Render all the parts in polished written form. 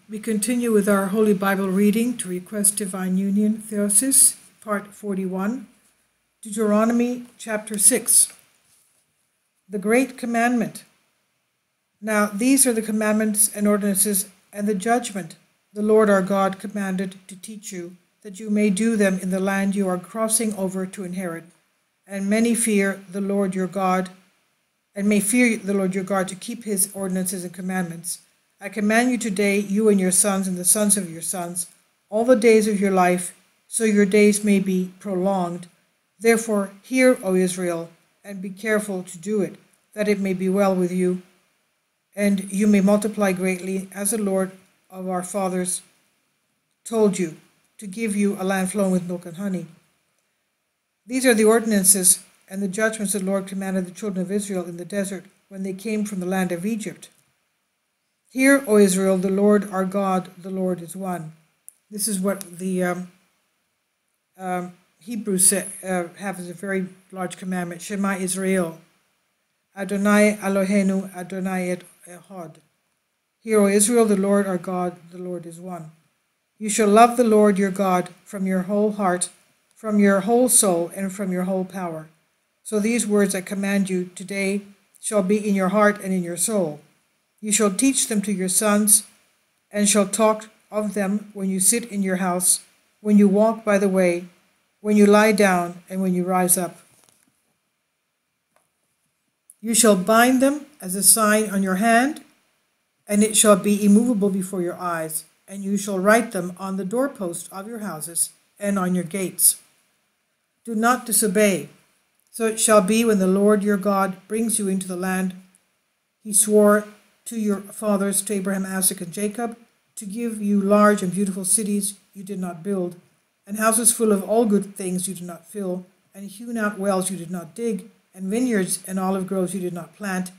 We continue with our Holy Bible reading to request divine union, Theosis, part 41, Deuteronomy chapter 6. The Great Commandment. Now these are the commandments and ordinances and the judgment the Lord our God commanded to teach you, that you may do them in the land you are crossing over to inherit, and may fear the Lord your God to keep his ordinances and commandments. I command you today, you and your sons and the sons of your sons, all the days of your life, so your days may be prolonged. Therefore hear, O Israel, and be careful to do it, that it may be well with you, and you may multiply greatly, as the Lord of our fathers told you, to give you a land flowing with milk and honey. These are the ordinances and the judgments the Lord commanded the children of Israel in the desert when they came from the land of Egypt. Hear, O Israel, the Lord our God, the Lord is one. This is what the Hebrews have as a very large commandment. Shema Israel, Adonai Eloheinu, Adonai Echad. Hear, O Israel, the Lord our God, the Lord is one. You shall love the Lord your God from your whole heart, from your whole soul, and from your whole power. So these words I command you today shall be in your heart and in your soul. You shall teach them to your sons, and shall talk of them when you sit in your house, when you walk by the way, when you lie down, and when you rise up. You shall bind them as a sign on your hand, and it shall be immovable before your eyes, and you shall write them on the doorposts of your houses and on your gates. Do not disobey. So it shall be when the Lord your God brings you into the land he swore to your fathers, to Abraham, Isaac, and Jacob, to give you large and beautiful cities you did not build, and houses full of all good things you did not fill, and hewn out wells you did not dig, and vineyards and olive groves you did not plant.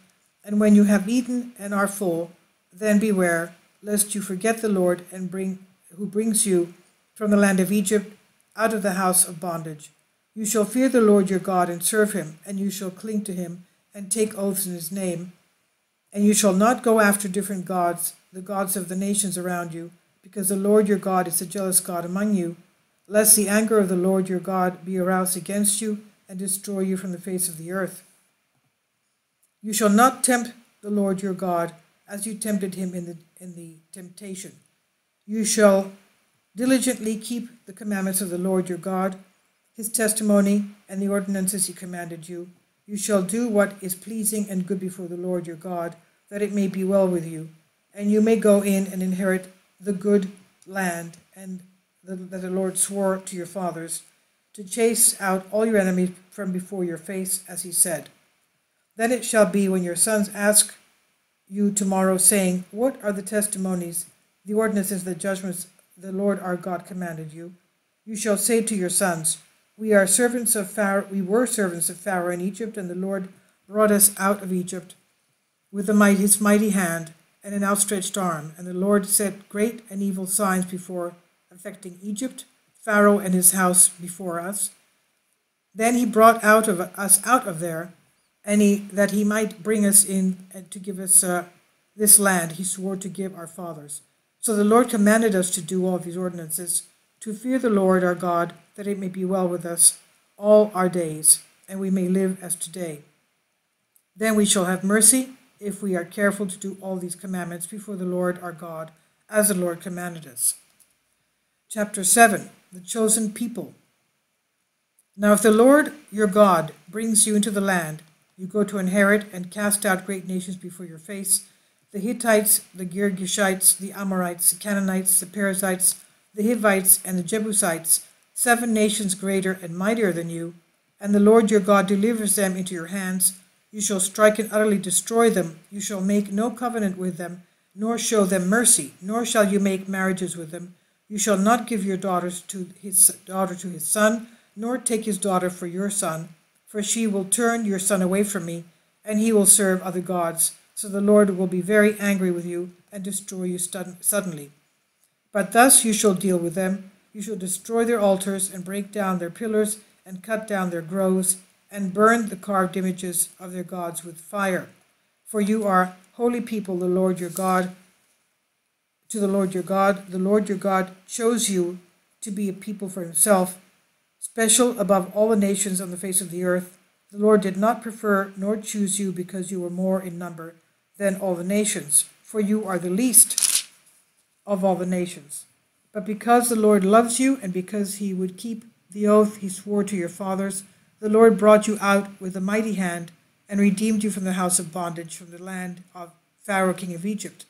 And when you have eaten and are full, then beware, lest you forget the Lord who brings you from the land of Egypt, out of the house of bondage. You shall fear the Lord your God and serve him, and you shall cling to him and take oaths in his name. And you shall not go after different gods, the gods of the nations around you, because the Lord your God is a jealous God among you, lest the anger of the Lord your God be aroused against you and destroy you from the face of the earth. You shall not tempt the Lord your God as you tempted him in the temptation. You shall diligently keep the commandments of the Lord your God, his testimony, and the ordinances he commanded you. You shall do what is pleasing and good before the Lord your God, that it may be well with you, and you may go in and inherit the good land and that the Lord swore to your fathers, to chase out all your enemies from before your face, as he said. Then it shall be when your sons ask you tomorrow, saying, What are the testimonies, the ordinances, the judgments the Lord our God commanded you? You shall say to your sons, We were servants of Pharaoh in Egypt, and the Lord brought us out of Egypt with his mighty hand and an outstretched arm. And the Lord set great and evil signs before affecting Egypt, Pharaoh and his house before us. Then he brought us out of there, and that he might bring us in and to give us this land he swore to give our fathers. So the Lord commanded us to do all these ordinances, to fear the Lord our God, that it may be well with us all our days, and we may live as today. Then we shall have mercy, if we are careful to do all these commandments before the Lord our God, as the Lord commanded us. Chapter 7, the chosen people. Now if the Lord your God brings you into the land you go to inherit, and cast out great nations before your face, the Hittites, the Girgashites, the Amorites, the Canaanites, the Perizzites, the Hivites, and the Jebusites, 7 nations greater and mightier than you, and the Lord your God delivers them into your hands, you shall strike and utterly destroy them. You shall make no covenant with them, nor show them mercy, nor shall you make marriages with them. You shall not give your daughter to his son, nor take his daughter for your son, for she will turn your son away from me, and he will serve other gods. So the Lord will be very angry with you and destroy you suddenly. But thus you shall deal with them. You shall destroy their altars and break down their pillars and cut down their groves and burn the carved images of their gods with fire. For you are holy people, the Lord your God, to the Lord your God. The Lord your God chose you to be a people for himself, special above all the nations on the face of the earth. The Lord did not prefer nor choose you because you were more in number than all the nations, for you are the least of all the nations. But because the Lord loves you, and because he would keep the oath he swore to your fathers, the Lord brought you out with a mighty hand and redeemed you from the house of bondage, from the land of Pharaoh king of Egypt.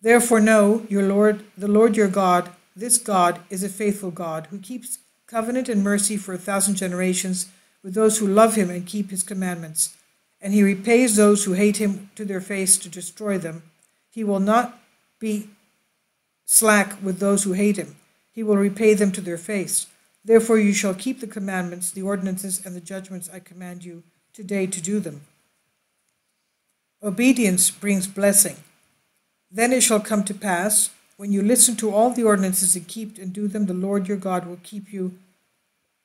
Therefore know, the Lord your God, this God is a faithful God, who keeps covenant and mercy for 1,000 generations with those who love him and keep his commandments. And he repays those who hate him to their face to destroy them. He will not be slack with those who hate him. He will repay them to their face. Therefore you shall keep the commandments, the ordinances, and the judgments I command you today to do them. Obedience brings blessing. Then it shall come to pass, when you listen to all the ordinances and keep and do them, the Lord your God will keep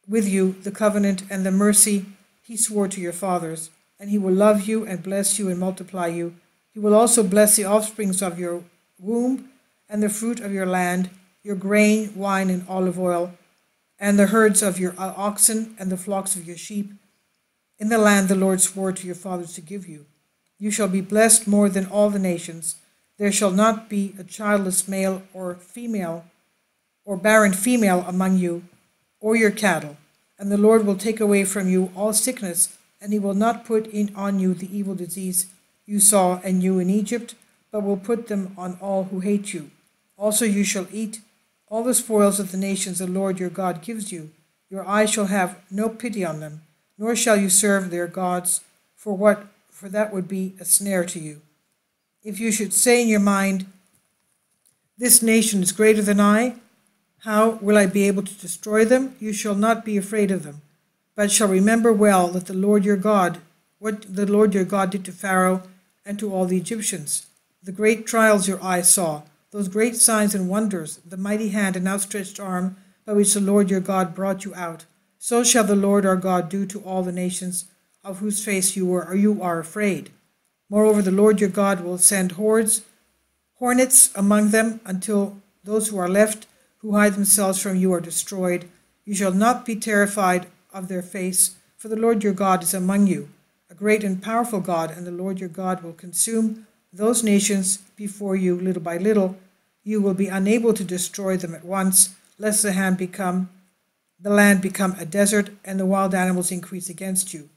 with you the covenant and the mercy he swore to your fathers, and he will love you and bless you and multiply you. He will also bless the offsprings of your womb and the fruit of your land, your grain, wine, and olive oil, and the herds of your oxen and the flocks of your sheep, in the land the Lord swore to your fathers to give you. You shall be blessed more than all the nations. There shall not be a childless male or female, or barren female among you, or your cattle. And the Lord will take away from you all sickness, and he will not put on you the evil disease you saw and knew in Egypt, but will put them on all who hate you. Also you shall eat all the spoils of the nations the Lord your God gives you. Your eyes shall have no pity on them, nor shall you serve their gods, for that would be a snare to you. If you should say in your mind, this nation is greater than I, how will I be able to destroy them? You shall not be afraid of them, but shall remember well that what the Lord your God did to Pharaoh and to all the Egyptians, the great trials your eyes saw, those great signs and wonders, the mighty hand and outstretched arm by which the Lord your God brought you out. So shall the Lord our God do to all the nations of whose face you are afraid. Moreover, the Lord your God will send hornets among them, until those who are left, who hide themselves from you, are destroyed. You shall not be terrified of their face, for the Lord your God is among you, a great and powerful God, and the Lord your God will consume those nations before you little by little. You will be unable to destroy them at once, lest the land become a desert, and the wild animals increase against you.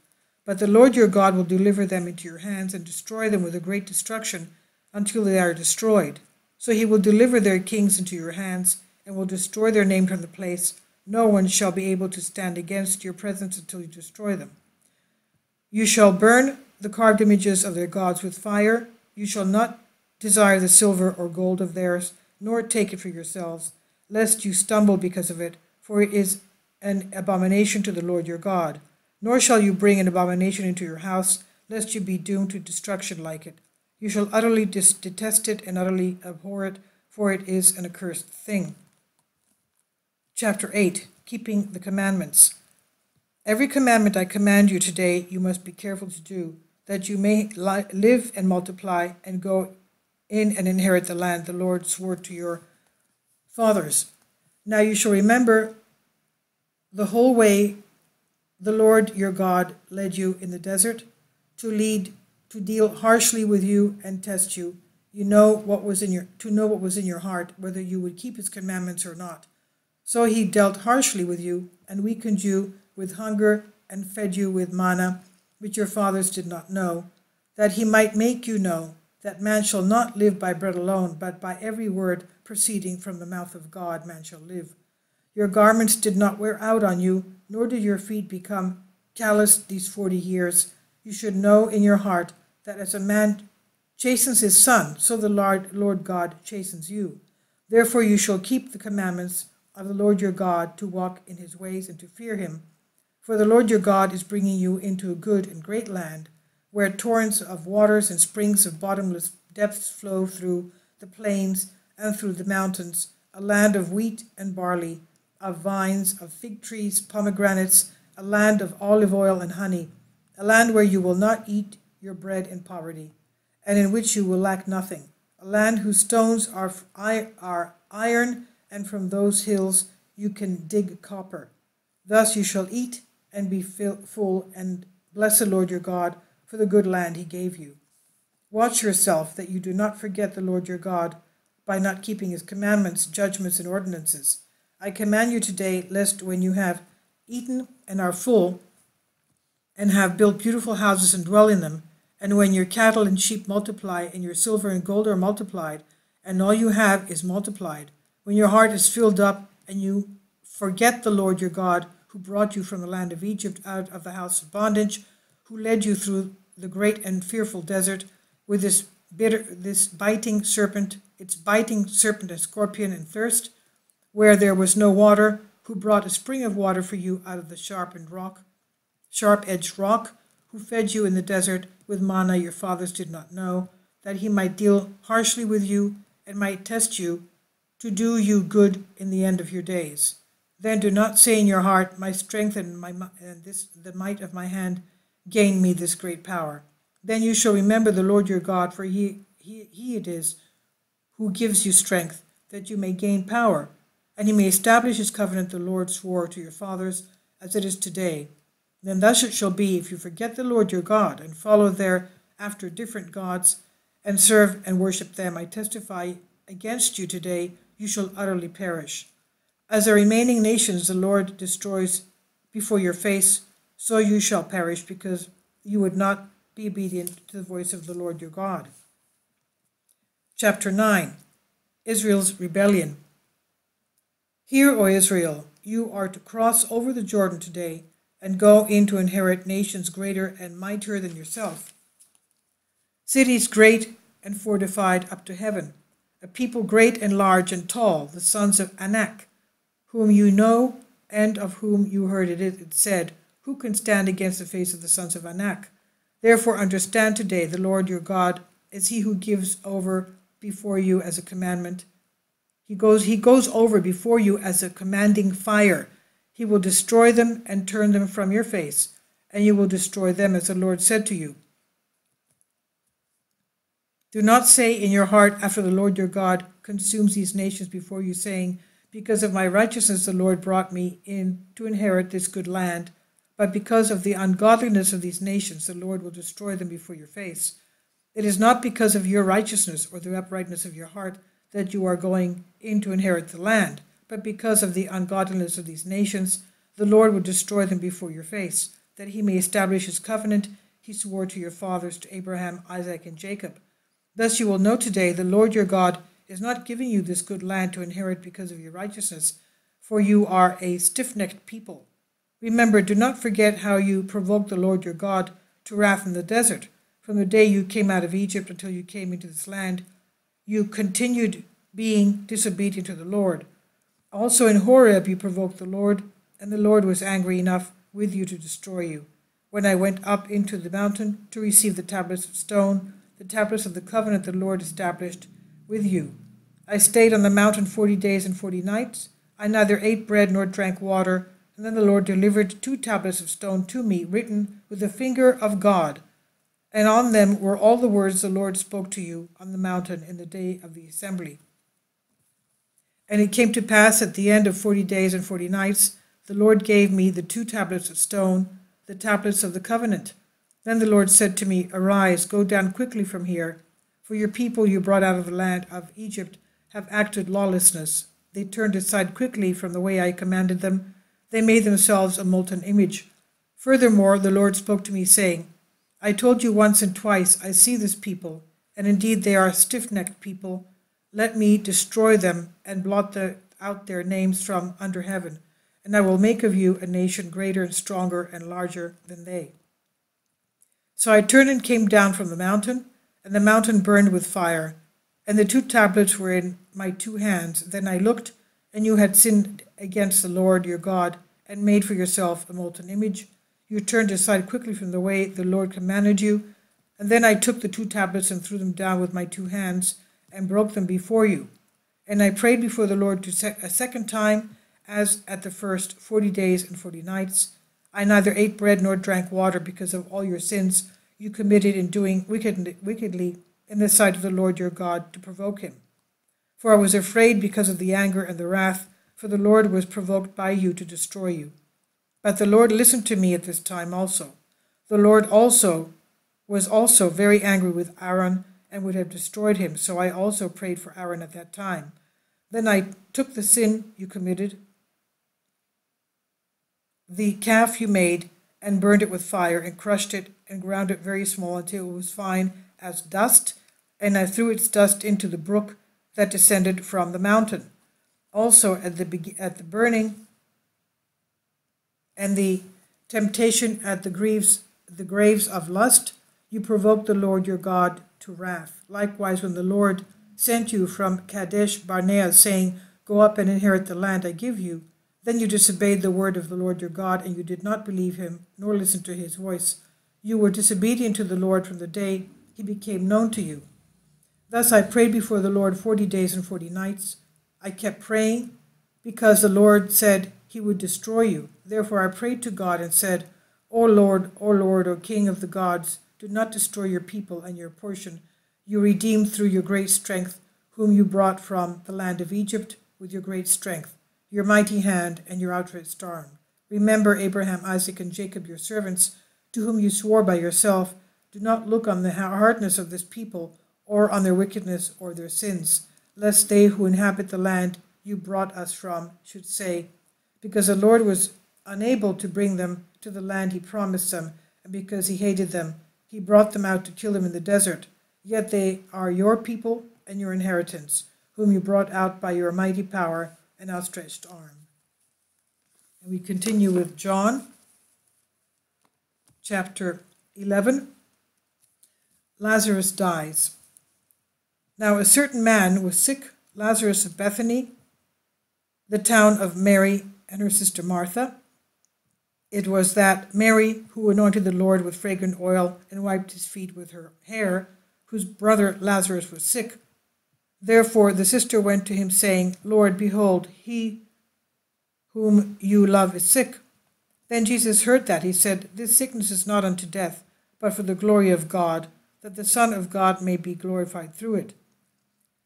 But the Lord your God will deliver them into your hands and destroy them with a great destruction until they are destroyed. So he will deliver their kings into your hands and will destroy their name from the place. No one shall be able to stand against your presence until you destroy them. You shall burn the carved images of their gods with fire. You shall not desire the silver or gold of theirs, nor take it for yourselves, lest you stumble because of it, for it is an abomination to the Lord your God. Nor shall you bring an abomination into your house, lest you be doomed to destruction like it. You shall utterly detest it and utterly abhor it, for it is an accursed thing. Chapter 8. Keeping the Commandments. Every commandment I command you today you must be careful to do, that you may live and multiply and go in and inherit the land the Lord swore to your fathers. Now you shall remember the whole way the Lord your God led you in the desert, to deal harshly with you and test you, to know what was in your heart, whether you would keep his commandments or not. So he dealt harshly with you, and weakened you with hunger, and fed you with manna, which your fathers did not know, that he might make you know that man shall not live by bread alone, but by every word proceeding from the mouth of God man shall live. Your garments did not wear out on you, nor did your feet become calloused these 40 years. You should know in your heart that as a man chastens his son, so the Lord God chastens you. Therefore you shall keep the commandments of the Lord your God, to walk in his ways and to fear him. For the Lord your God is bringing you into a good and great land, where torrents of waters and springs of bottomless depths flow through the plains and through the mountains, a land of wheat and barley, of vines, of fig trees, pomegranates, a land of olive oil and honey, a land where you will not eat your bread in poverty, and in which you will lack nothing, a land whose stones are iron, and from those hills you can dig copper. Thus you shall eat and be full, and bless the Lord your God for the good land he gave you. Watch yourself that you do not forget the Lord your God by not keeping his commandments, judgments, and ordinances. I command you today, lest when you have eaten and are full, and have built beautiful houses and dwell in them, and when your cattle and sheep multiply, and your silver and gold are multiplied, and all you have is multiplied, when your heart is filled up, and you forget the Lord your God, who brought you from the land of Egypt out of the house of bondage, who led you through the great and fearful desert, with its biting serpent and scorpion and thirst, where there was no water, who brought a spring of water for you out of the sharp-edged rock, who fed you in the desert with manna your fathers did not know, that he might deal harshly with you and might test you, to do you good in the end of your days. Then do not say in your heart, my strength and the might of my hand gained me this great power. Then you shall remember the Lord your God, for he it is who gives you strength, that you may gain power, and he may establish his covenant the Lord swore to your fathers, as it is today. Then thus it shall be, if you forget the Lord your God, and follow thereafter different gods, and serve and worship them, I testify against you today, you shall utterly perish. As the remaining nations the Lord destroys before your face, so you shall perish, because you would not be obedient to the voice of the Lord your God. Chapter 9. Israel's Rebellion. Hear, O Israel, you are to cross over the Jordan today, and go in to inherit nations greater and mightier than yourself, cities great and fortified up to heaven, a people great and large and tall, the sons of Anak, whom you know and of whom you heard it said, who can stand against the face of the sons of Anak? Therefore understand today, the Lord your God is he who gives over before you as a commandment. He goes over before you as a commanding fire. He will destroy them and turn them from your face, and you will destroy them, as the Lord said to you. Do not say in your heart, after the Lord your God consumes these nations before you, saying, because of my righteousness the Lord brought me in to inherit this good land, but because of the ungodliness of these nations the Lord will destroy them before your face. It is not because of your righteousness or the uprightness of your heart that you are going in to inherit the land, but because of the ungodliness of these nations the Lord will destroy them before your face, that he may establish his covenant he swore to your fathers, to Abraham, Isaac, and Jacob. Thus you will know today the Lord your God is not giving you this good land to inherit because of your righteousness, for you are a stiff-necked people. Remember, do not forget how you provoked the Lord your God to wrath in the desert. From the day you came out of Egypt until you came into this land, you continued being disobedient to the Lord. Also in Horeb you provoked the Lord, and the Lord was angry enough with you to destroy you. When I went up into the mountain to receive the tablets of stone, the tablets of the covenant the Lord established with you. I stayed on the mountain 40 days and 40 nights. I neither ate bread nor drank water. And then the Lord delivered 2 tablets of stone to me, written with the finger of God. And on them were all the words the Lord spoke to you on the mountain in the day of the assembly. And it came to pass at the end of 40 days and 40 nights, the Lord gave me the 2 tablets of stone, the tablets of the covenant. Then the Lord said to me, arise, go down quickly from here, for your people you brought out of the land of Egypt have acted lawlessness. They turned aside quickly from the way I commanded them. They made themselves a molten image. Furthermore, the Lord spoke to me, saying, I told you once and twice, I see this people, and indeed they are a stiff-necked people. Let me destroy them and blot out their names from under heaven, and I will make of you a nation greater and stronger and larger than they. So I turned and came down from the mountain, and the mountain burned with fire, and the 2 tablets were in my 2 hands. Then I looked, and you had sinned against the Lord your God, and made for yourself a molten image. You turned aside quickly from the way the Lord commanded you. And then I took the 2 tablets and threw them down with my 2 hands, and broke them before you. And I prayed before the Lord a second time, as at the first, 40 days and 40 nights. I neither ate bread nor drank water because of all your sins you committed in doing wickedly in the sight of the Lord your God to provoke him. For I was afraid because of the anger and the wrath, for the Lord was provoked by you to destroy you. But the Lord listened to me at this time also. The Lord was also very angry with Aaron and would have destroyed him, so I also prayed for Aaron at that time. Then I took the sin you committed, the calf you made, and burned it with fire, and crushed it, and ground it very small until it was fine as dust, and I threw its dust into the brook that descended from the mountain. Also at the burning and the temptation at the graves of lust, you provoked the Lord your God to wrath. Likewise, when the Lord sent you from Kadesh Barnea, saying, Go up and inherit the land I give you, then you disobeyed the word of the Lord your God, and you did not believe him, nor listen to his voice. You were disobedient to the Lord from the day he became known to you. Thus I prayed before the Lord 40 days and 40 nights. I kept praying, because the Lord said he would destroy you. Therefore I prayed to God and said, O Lord, O King of the gods, do not destroy your people and your portion. You redeemed through your great strength, whom you brought from the land of Egypt with your great strength, your mighty hand, and your outstretched arm. Remember Abraham, Isaac, and Jacob, your servants, to whom you swore by yourself. Do not look on the hardness of this people, or on their wickedness or their sins, lest they who inhabit the land you brought us from should say, because the Lord was unable to bring them to the land he promised them, and because he hated them, he brought them out to kill them in the desert. Yet they are your people and your inheritance, whom you brought out by your mighty power and outstretched arm. And we continue with John, chapter 11. Lazarus dies. Now a certain man was sick, Lazarus of Bethany, the town of Mary and her sister Martha. It was that Mary who anointed the Lord with fragrant oil and wiped his feet with her hair, whose brother Lazarus was sick. Therefore the sister went to him, saying, Lord, behold, he whom you love is sick. Then Jesus heard that. He said, This sickness is not unto death, but for the glory of God, that the Son of God may be glorified through it.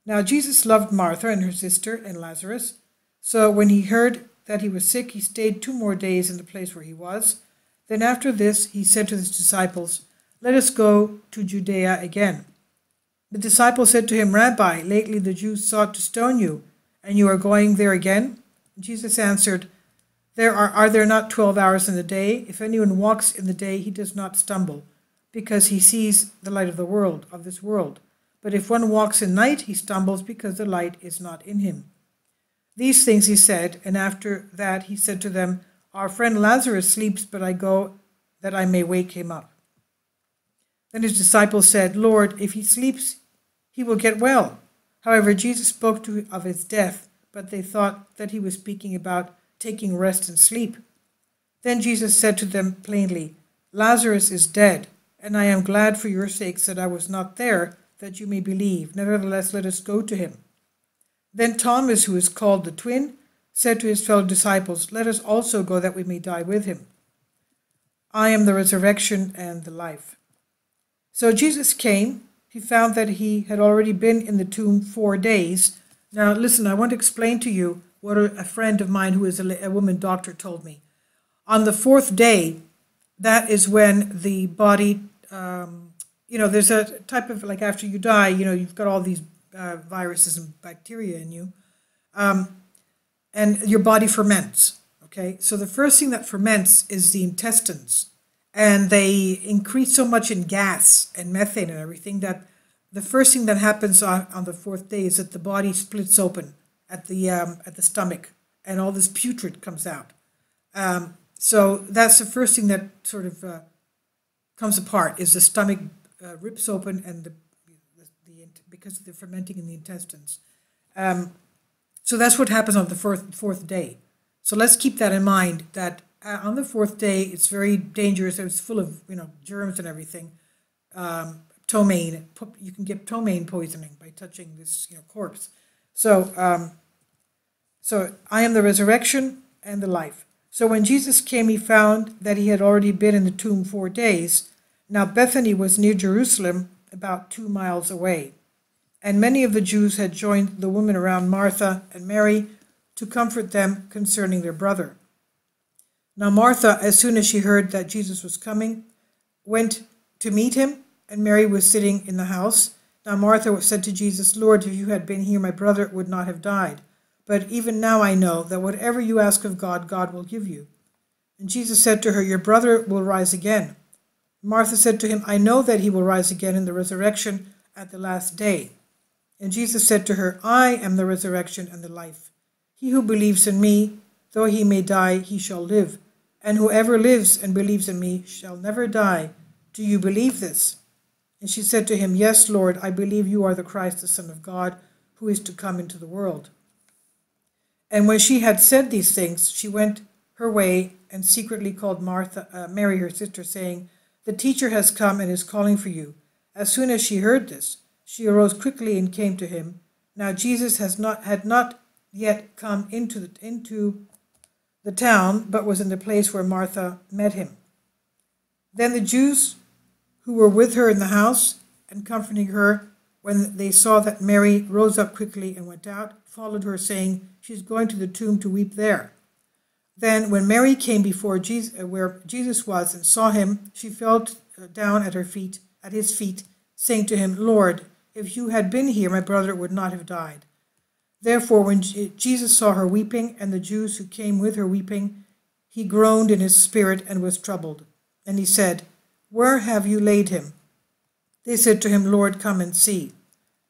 Now Jesus loved Martha and her sister and Lazarus. So when he heard that he was sick, he stayed 2 more days in the place where he was. Then after this he said to his disciples, Let us go to Judea again. The disciples said to him, Rabbi, lately the Jews sought to stone you, and you are going there again? And Jesus answered, Are there not 12 hours in the day? If anyone walks in the day, he does not stumble, because he sees the light of this world. But if one walks in night, he stumbles, because the light is not in him. These things he said, and after that he said to them, Our friend Lazarus sleeps, but I go that I may wake him up. Then his disciples said, Lord, if he sleeps, he will get well. However, Jesus spoke of his death, but they thought that he was speaking about taking rest and sleep. Then Jesus said to them plainly, Lazarus is dead, and I am glad for your sakes that I was not there, that you may believe. Nevertheless, let us go to him. Then Thomas, who is called the twin, said to his fellow disciples, Let us also go that we may die with him. I am the resurrection and the life. So Jesus came. He found that he had already been in the tomb 4 days. Now listen, I want to explain to you what a friend of mine who is a woman doctor told me. On the 4th day, that is when the body, there's a type of, like after you die, you've got all these viruses and bacteria in you, and your body ferments, okay? So the first thing that ferments is the intestines, and they increase so much in gas and methane and everything that the first thing that happens on the 4th day is that the body splits open at the stomach, and all this putrid comes out. So that's the first thing that sort of comes apart, is the stomach rips open, and because of the fermenting in the intestines. So that's what happens on the 4th day. So let's keep that in mind, that on the 4th day, it's very dangerous. It's full of, germs and everything. Ptomaine, you can get ptomaine poisoning by touching this, corpse. So I am the resurrection and the life. So when Jesus came, he found that he had already been in the tomb 4 days. Now Bethany was near Jerusalem, about 2 miles away. And many of the Jews had joined the women around Martha and Mary to comfort them concerning their brother. Now Martha, as soon as she heard that Jesus was coming, went to meet him, and Mary was sitting in the house. Now Martha said to Jesus, Lord, if you had been here, my brother would not have died. But even now I know that whatever you ask of God, God will give you. And Jesus said to her, your brother will rise again. Martha said to him, I know that he will rise again in the resurrection at the last day. And Jesus said to her, I am the resurrection and the life. He who believes in me, though he may die, he shall live. And whoever lives and believes in me shall never die. Do you believe this? And she said to him, yes, Lord, I believe you are the Christ, the Son of God, who is to come into the world. And when she had said these things, she went her way and secretly called Mary, her sister, saying, the teacher has come and is calling for you. As soon as she heard this, she arose quickly and came to him. Now Jesus had not yet come into the town, but was in the place where Martha met him. Then the Jews who were with her in the house and comforting her, when they saw that Mary rose up quickly and went out, followed her, saying, she is going to the tomb to weep there. Then when Mary came before Jesus, where Jesus was, and saw him, she fell down at his feet, saying to him, Lord, if you had been here, my brother would not have died. Therefore, when Jesus saw her weeping, and the Jews who came with her weeping, he groaned in his spirit and was troubled. And he said, where have you laid him? They said to him, Lord, come and see.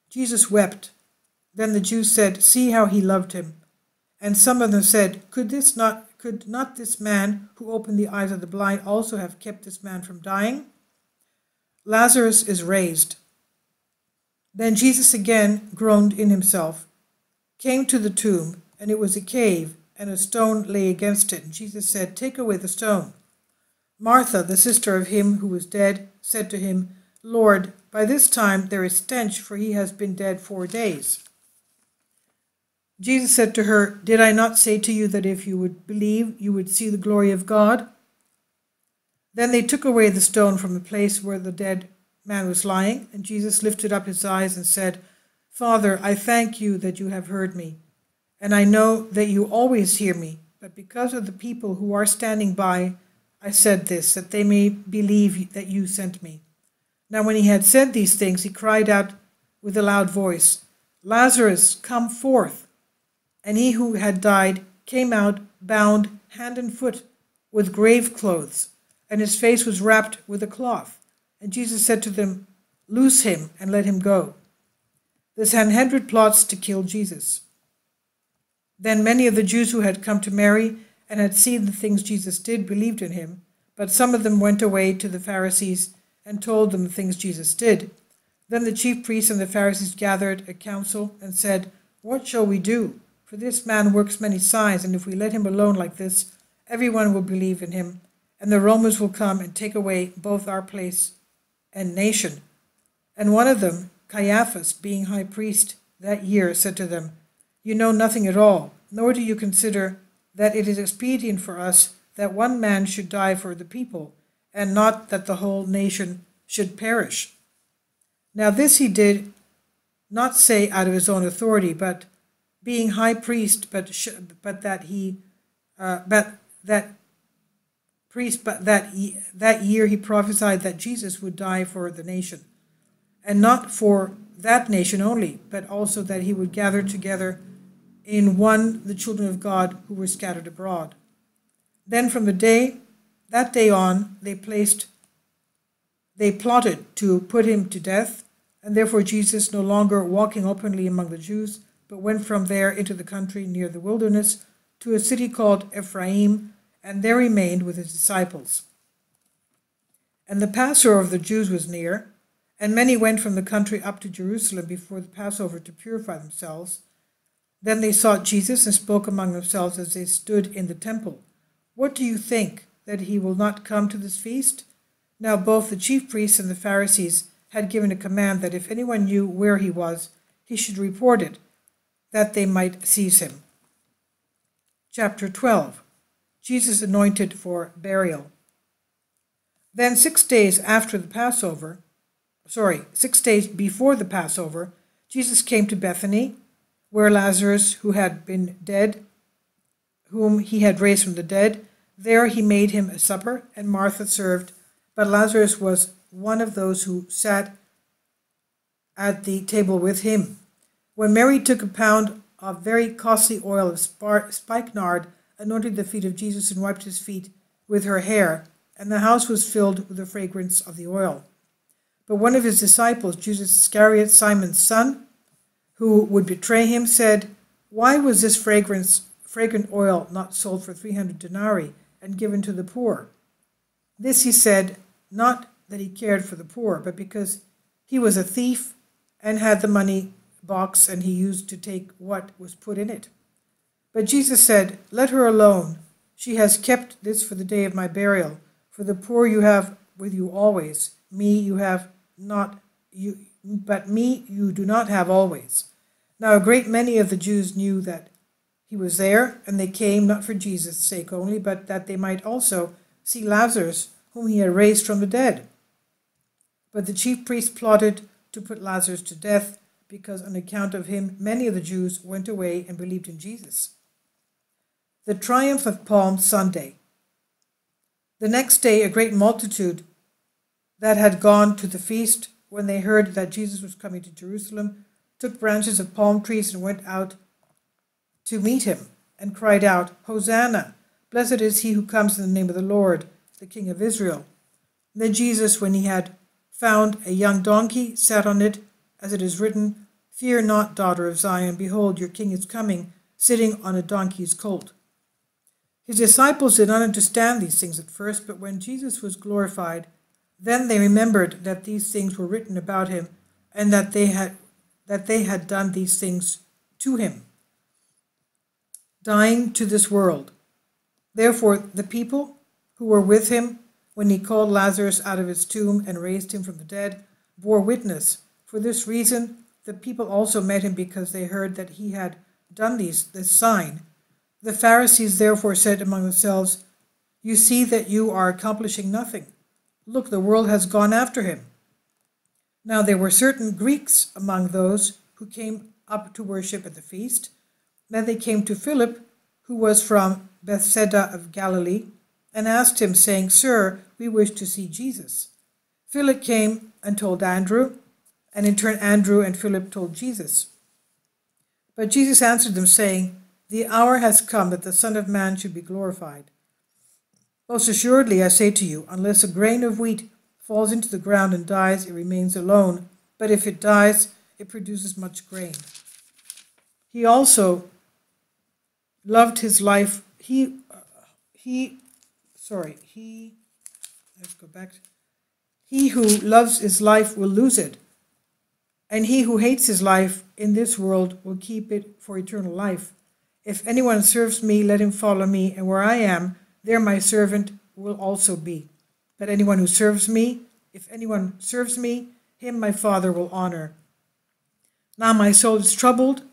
Jesus wept. Then the Jews said, see how he loved him. And some of them said, could not this man who opened the eyes of the blind also have kept this man from dying? Lazarus is raised. Then Jesus again groaned in himself, came to the tomb, and it was a cave, and a stone lay against it. And Jesus said, take away the stone. Martha, the sister of him who was dead, said to him, Lord, by this time there is stench, for he has been dead 4 days. Jesus said to her, did I not say to you that if you would believe, you would see the glory of God? Then they took away the stone from the place where the dead man was lying, and Jesus lifted up his eyes and said, Father, I thank you that you have heard me, and I know that you always hear me, but because of the people who are standing by, I said this, that they may believe that you sent me. Now when he had said these things, he cried out with a loud voice, Lazarus, come forth. And he who had died came out, bound hand and foot with grave clothes, and his face was wrapped with a cloth. And Jesus said to them, loose him and let him go. The Sanhedrin plots to kill Jesus. Then many of the Jews who had come to Mary and had seen the things Jesus did believed in him, but some of them went away to the Pharisees and told them the things Jesus did. Then the chief priests and the Pharisees gathered a council and said, what shall we do? For this man works many signs, and if we let him alone like this, everyone will believe in him, and the Romans will come and take away both our place and nation. And one of them, Caiaphas, being high priest that year, said to them, you know nothing at all, nor do you consider that it is expedient for us that one man should die for the people, and not that the whole nation should perish. Now this he did not say out of his own authority, but being high priest, but that year he prophesied that Jesus would die for the nation, and not for that nation only, but also that he would gather together in one the children of God who were scattered abroad. Then from that day on, they plotted to put him to death, and therefore Jesus, no longer walking openly among the Jews, but went from there into the country near the wilderness to a city called Ephraim, and there remained with his disciples. And the Passover of the Jews was near, and many went from the country up to Jerusalem before the Passover to purify themselves. Then they sought Jesus and spoke among themselves as they stood in the temple, what do you think, that he will not come to this feast? Now both the chief priests and the Pharisees had given a command that if anyone knew where he was, he should report it, that they might seize him. Chapter 12. Jesus anointed for burial. Then 6 days after the Passover, 6 days before the Passover, Jesus came to Bethany, where Lazarus, who had been dead, whom he had raised from the dead, there he made him a supper, and Martha served, but Lazarus was one of those who sat at the table with him. When Mary took a pound of very costly oil of spikenard, anointed the feet of Jesus, and wiped his feet with her hair, and the house was filled with the fragrance of the oil. But one of his disciples, Judas Iscariot, Simon's son, who would betray him, said, "Why was this fragrant oil not sold for 300 denarii and given to the poor?" This he said, not that he cared for the poor, but because he was a thief and had the money box, and he used to take what was put in it. But Jesus said, "Let her alone. She has kept this for the day of my burial. For the poor you have with you always. But me you do not have always." Now a great many of the Jews knew that he was there, and they came not for Jesus' sake only, but that they might also see Lazarus, whom he had raised from the dead. But the chief priests plotted to put Lazarus to death, because on account of him many of the Jews went away and believed in Jesus. The triumph of Palm Sunday. The next day a great multitude that had gone to the feast, when they heard that Jesus was coming to Jerusalem, took branches of palm trees and went out to meet him, and cried out, "Hosanna! Blessed is he who comes in the name of the Lord, the King of Israel." Then Jesus, when he had found a young donkey, sat on it, as it is written, "Fear not, daughter of Zion, behold, your king is coming, sitting on a donkey's colt." His disciples did not understand these things at first, but when Jesus was glorified, then they remembered that these things were written about him, and that they had done these things to him, dying to this world. Therefore the people who were with him when he called Lazarus out of his tomb and raised him from the dead bore witness. For this reason the people also met him, because they heard that he had done this sign. The Pharisees therefore said among themselves, "You see that you are accomplishing nothing. Look, the world has gone after him." Now there were certain Greeks among those who came up to worship at the feast. Then they came to Philip, who was from Bethsaida of Galilee, and asked him, saying, "Sir, we wish to see Jesus." Philip came and told Andrew, and in turn Andrew and Philip told Jesus. But Jesus answered them, saying, "The hour has come that the Son of Man should be glorified. Most assuredly, I say to you, unless a grain of wheat falls into the ground and dies, it remains alone. But if it dies, it produces much grain." He also loved his life. He who loves his life will lose it, and he who hates his life in this world will keep it for eternal life. If anyone serves me, let him follow me, and where I am, there my servant will also be. But if anyone serves me, him my Father will honor. Now my soul is troubled,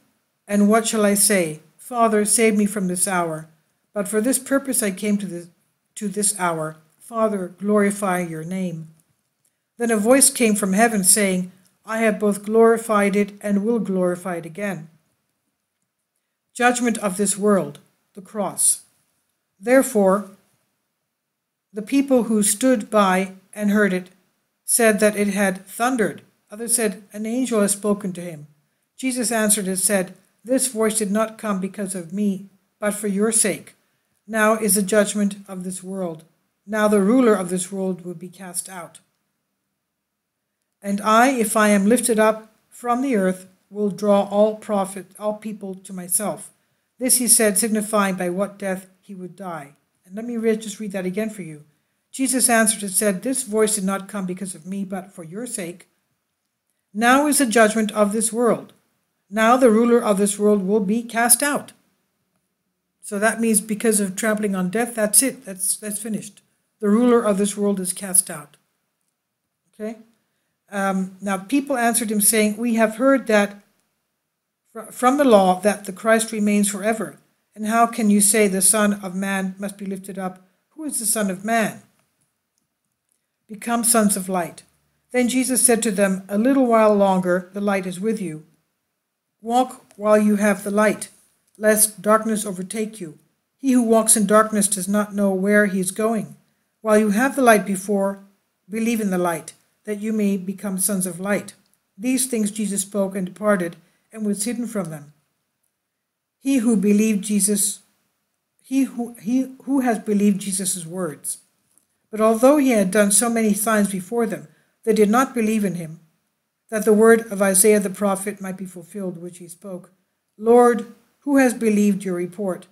and what shall I say? Father, save me from this hour. But for this purpose I came to this hour. Father, glorify your name. Then a voice came from heaven, saying, I have both glorified it and will glorify it again. Judgment of this world, the cross. Therefore, the people who stood by and heard it said that it had thundered. Others said, an angel has spoken to him. Jesus answered and said, this voice did not come because of me, but for your sake. Now is the judgment of this world. Now the ruler of this world will be cast out. And I, if I am lifted up from the earth, will draw all people to myself. This he said, signifying by what death he would die. And let me just read that again for you. Jesus answered and said, this voice did not come because of me, but for your sake. Now is the judgment of this world. Now the ruler of this world will be cast out. So that means because of trampling on death, that's it. That's finished. The ruler of this world is cast out. Okay? Now people answered him, saying, we have heard that from the law that the Christ remains forever. And how can you say the Son of Man must be lifted up? Who is the Son of Man? Become sons of light. Then Jesus said to them, "A little while longer the light is with you. Walk while you have the light, lest darkness overtake you. He who walks in darkness does not know where he is going. While you have the light before, believe in the light, that you may become sons of light." These things Jesus spoke and departed, and was hidden from them. He who has believed Jesus' words. But although he had done so many signs before them, they did not believe in him, that the word of Isaiah the prophet might be fulfilled, which he spoke. "Lord, who has believed your report?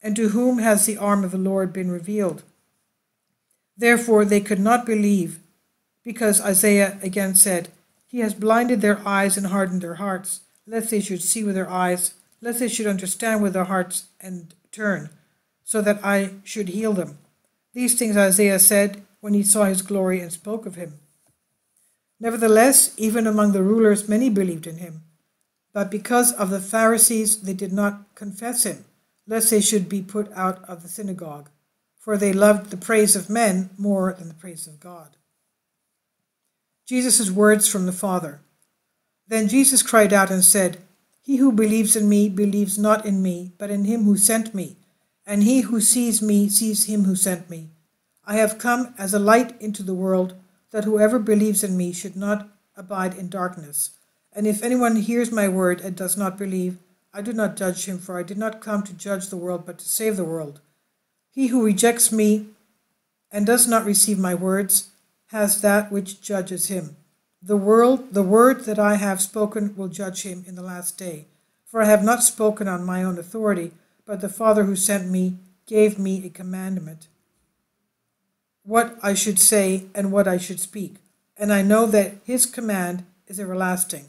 And to whom has the arm of the Lord been revealed?" Therefore they could not believe, because Isaiah again said, "He has blinded their eyes and hardened their hearts, lest they should see with their eyes, lest they should understand with their hearts and turn, so that I should heal them." These things Isaiah said when he saw his glory and spoke of him. Nevertheless, even among the rulers many believed in him. But because of the Pharisees they did not confess him, lest they should be put out of the synagogue, for they loved the praise of men more than the praise of God. Jesus' words from the Father. Then Jesus cried out and said, "He who believes in me believes not in me, but in him who sent me. And he who sees me sees him who sent me. I have come as a light into the world, that whoever believes in me should not abide in darkness. And if anyone hears my word and does not believe, I do not judge him, for I did not come to judge the world, but to save the world. He who rejects me and does not receive my words has that which judges him. The word that I have spoken will judge him in the last day. For I have not spoken on my own authority, but the Father who sent me gave me a commandment, what I should say and what I should speak. And I know that his command is everlasting.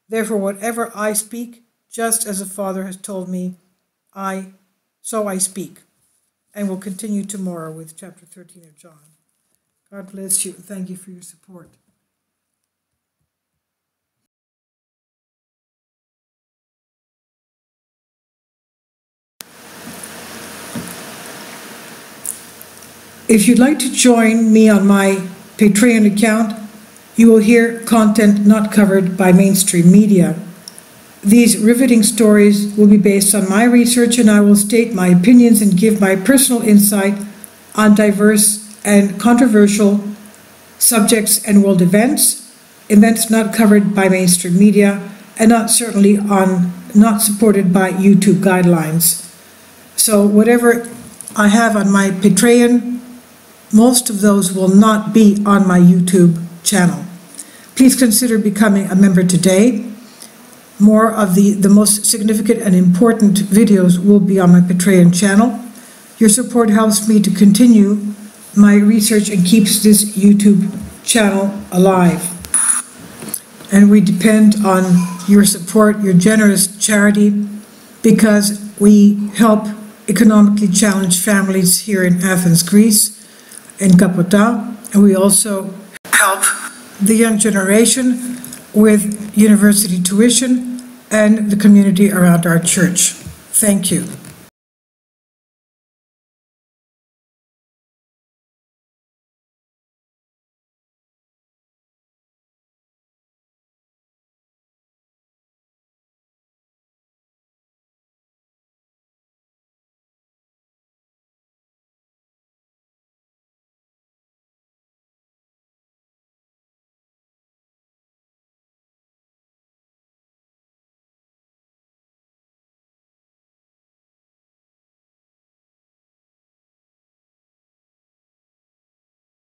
Therefore, whatever I speak, just as the Father has told me, so I speak." And we'll continue tomorrow with chapter 13 of John. God bless you, and thank you for your support. If you'd like to join me on my Patreon account, you will hear content not covered by mainstream media. These riveting stories will be based on my research, and I will state my opinions and give my personal insight on diverse and controversial subjects and world events not covered by mainstream media, and not supported by YouTube guidelines. So whatever I have on my Patreon, most of those will not be on my YouTube channel. Please consider becoming a member today. More of the most significant and important videos will be on my Patreon channel. Your support helps me to continue my research and keeps this YouTube channel alive. And we depend on your support, your generous charity, because we help economically challenged families here in Athens, Greece, in Kapota, and we also help the young generation with university tuition and the community around our church. Thank you.